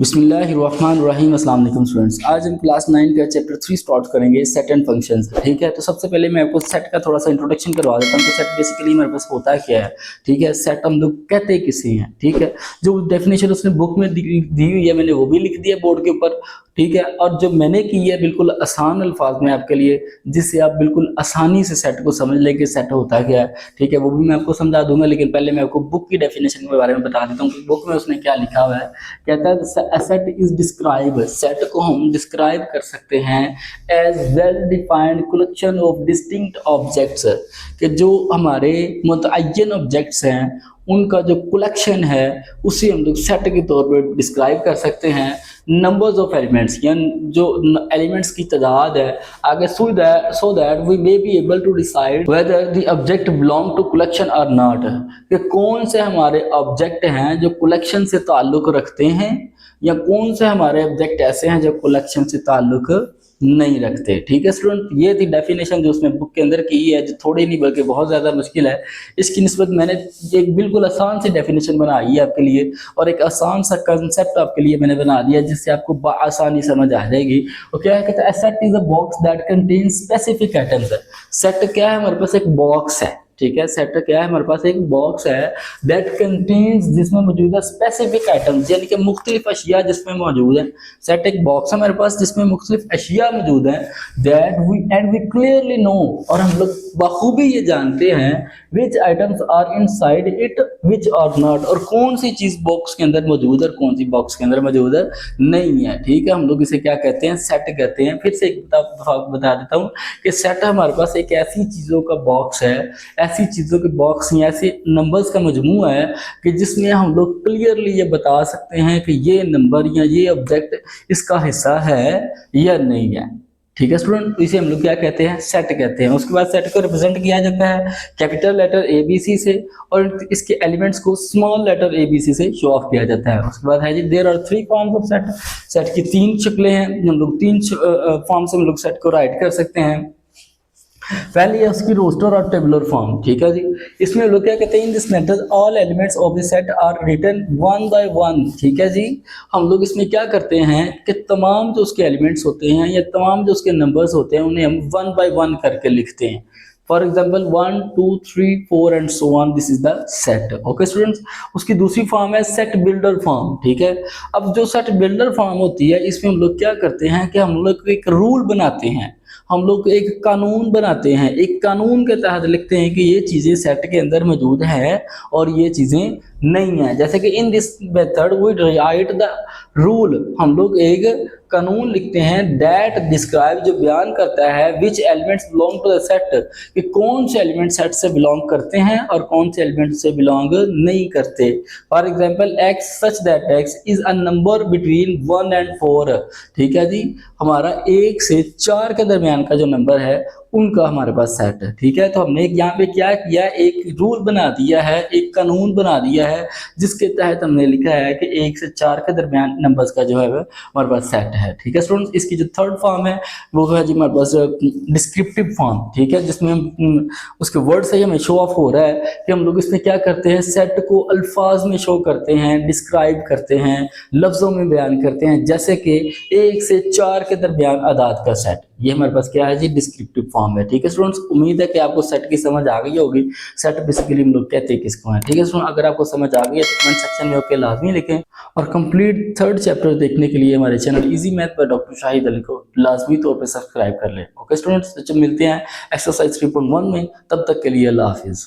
बिस्मिल्लाहिर्रहमानिर्रहीम। अस्सलाम वालेकुम स्टूडेंट्स, आज हम क्लास 9 का चैप्टर 3 स्टार्ट करेंगे, सेट एंड फंक्शंस। ठीक है, तो सबसे पहले मैं आपको सेट का थोड़ा सा इंट्रोडक्शन करवा देता हूँ। तो सेट बेसिकली हमारे पास होता क्या है। ठीक है, सेट हम लोग कहते किसे हैं। ठीक है, जो डेफिनेशन उसने बुक में दी हुई है मैंने वो भी लिख दिया बोर्ड के ऊपर। ठीक है, और जो मैंने की है बिल्कुल आसान अल्फाज में आपके लिए, जिससे आप बिल्कुल आसानी से सेट को समझ लें कि सेट होता क्या है। ठीक है, वो भी मैं आपको समझा दूंगा, लेकिन पहले मैं आपको बुक की डेफिनेशन के बारे में बता देता हूँ कि बुक में उसने क्या लिखा हुआ है। कहता है सेट इज डिस्क्राइब, सेट को हम डिस्क्राइब कर सकते हैं as well defined collection of distinct objects, कि जो हमारे मुतअय्यन ऑब्जेक्ट्स हैं उनका जो कलेक्शन है उसे हम लोग सेट के तौर पर डिस्क्राइब कर सकते हैं। नंबर्स ऑफ एलिमेंट्स, यानी जो एलिमेंट्स की तादाद है आगे, so that we may be able to decide whether the object belong to collection और नॉट, कि कौन से हमारे ऑब्जेक्ट हैं जो कलेक्शन से ताल्लुक रखते हैं या कौन से हमारे ऑब्जेक्ट ऐसे हैं जो कलेक्शन से ताल्लुक नहीं रखते। ठीक है स्टूडेंट, ये थी डेफिनेशन जो उसने बुक के अंदर की है, जो थोड़ी नहीं बल्कि बहुत ज़्यादा मुश्किल है। इसकी निस्बत मैंने एक बिल्कुल आसान सी डेफिनेशन बनाई है आपके लिए, और एक आसान सा कंसेप्ट आपके लिए मैंने बना दिया जिससे आपको आसानी समझ आ जाएगी। और क्या कहता है, set is a box that contains specific items. Set क्या है, हमारे पास एक बॉक्स है। ठीक है, सेट क्या है, हमारे पास एक बॉक्स है दैट कंटेन्स, जिसमें मौजूद है स्पेसिफिक आइटम्स, यानी कि मुख्तलिफ अशिया जिसमें मौजूद है। सेट एक बॉक्स है हमारे पास जिसमें मुख्तलिफ अशिया मौजूद है। That we and we clearly know, और हम लोग बखूबी ये जानते हैं which items are inside it which are not, और कौन सी चीज बॉक्स के अंदर मौजूद है और कौन सी बॉक्स के अंदर मौजूद है नहीं है। ठीक है, हम लोग इसे क्या कहते हैं, सेट कहते हैं। फिर से एक बता देता हूँ कि सेट हमारे पास एक ऐसी चीजों का बॉक्स है, ऐसी चीजों के बॉक्स या ऐसे नंबर्स का मजमूआ है कि जिसमें हम लोग क्लियरली ये बता सकते हैं कि ये नंबर या ये ऑब्जेक्ट इसका हिस्सा है या नहीं है। ठीक है स्टूडेंट, तो इसे हम लोग क्या कहते हैं, सेट कहते हैं। उसके बाद सेट को रिप्रेजेंट किया जाता है कैपिटल लेटर ABC से, और इसके एलिमेंट्स को स्मॉल लेटर ABC से शो ऑफ किया जाता है। उसके बाद है जी there are 3 forms of set. Set की 3 शक्लें हैं, हम लोग 3 फॉर्म से हम लोग सेट को राइट कर सकते हैं। पहले है उसकी रोस्टर और टेबुलर फॉर्म। ठीक है जी, इसमें लोग क्या कहते हैं, in this method all elements of the set are written one by one. ठीक है जी, हम लोग इसमें क्या करते हैं कि तमाम जो उसके एलिमेंट्स होते हैं या तमाम जो उसके नंबर्स होते हैं उन्हें हम वन बाय वन करके लिखते हैं। For example 1 2 3 4 and so on, this is the set. Okay students, उसकी दूसरी फॉर्म है सेट बिल्डर फॉर्म। ठीक है, अब जो सेट बिल्डर फॉर्म होती है इसमें हम लोग क्या करते हैं कि हम लोग एक रूल बनाते हैं, हम लोग एक कानून बनाते हैं। एक कानून के तहत लिखते हैं कि ये चीज़ें सेट के अंदर मौजूद हैं और ये चीज़ें नहीं हैं। जैसे कि in this method we write the rule, हम लोग एक कानून लिखते हैं दैट डिस्क्राइब, जो बयान करता है which elements belong to the set, कि कौन से एलिमेंट सेट से बिलोंग करते हैं और कौन से एलिमेंट से बिलोंग नहीं करते। For example x such that x is a number between 1 and 4। ठीक है जी, हमारा 1 से 4 के दरमियान का जो नंबर है उनका हमारे पास सेट है। ठीक है, तो हमने यहाँ पे क्या किया, एक रूल बना दिया है, एक कानून बना दिया है जिसके तहत हमने लिखा है कि 1 से 4 के दरमियान नंबर्स का जो है हमारे पास सेट है। ठीक है स्टूडेंट्स, इसकी जो थर्ड फॉर्म है वो है जी हमारे पास डिस्क्रिप्टिव फॉर्म। ठीक है, जिसमें हम उसके वर्ड से हमें शो ऑफ हो रहा है कि हम लोग इसमें क्या करते हैं, सेट को अल्फाज में शो करते हैं, डिस्क्राइब करते हैं, लफ्जों में बयान करते हैं। जैसे कि 1 से 4 के दरमियान अदाद का सेट, ये हमारे पास क्या है जी, डिस्क्रिप्टिव फॉर्म है। ठीक है स्टूडेंट्स, उम्मीद है कि आपको सेट की समझ आ गई होगी। सेट बेसिकली हम लोग कहते हैं किसको है। ठीक है स्टूडेंट, अगर आपको समझ आ गई है तो कमेंट सेक्शन में ओके लाजमी लिखें, और कंप्लीट थर्ड चैप्टर देखने के लिए हमारे चैनल इजी मैथ पर डॉक्टर शाहिद अली को लाजमी तौर पर सब्सक्राइब कर लें। ओके स्टूडेंट्स, तो मिलते हैं एक्सरसाइज 3.1 में, तब तक के लिए अल्लाह हाफिज़।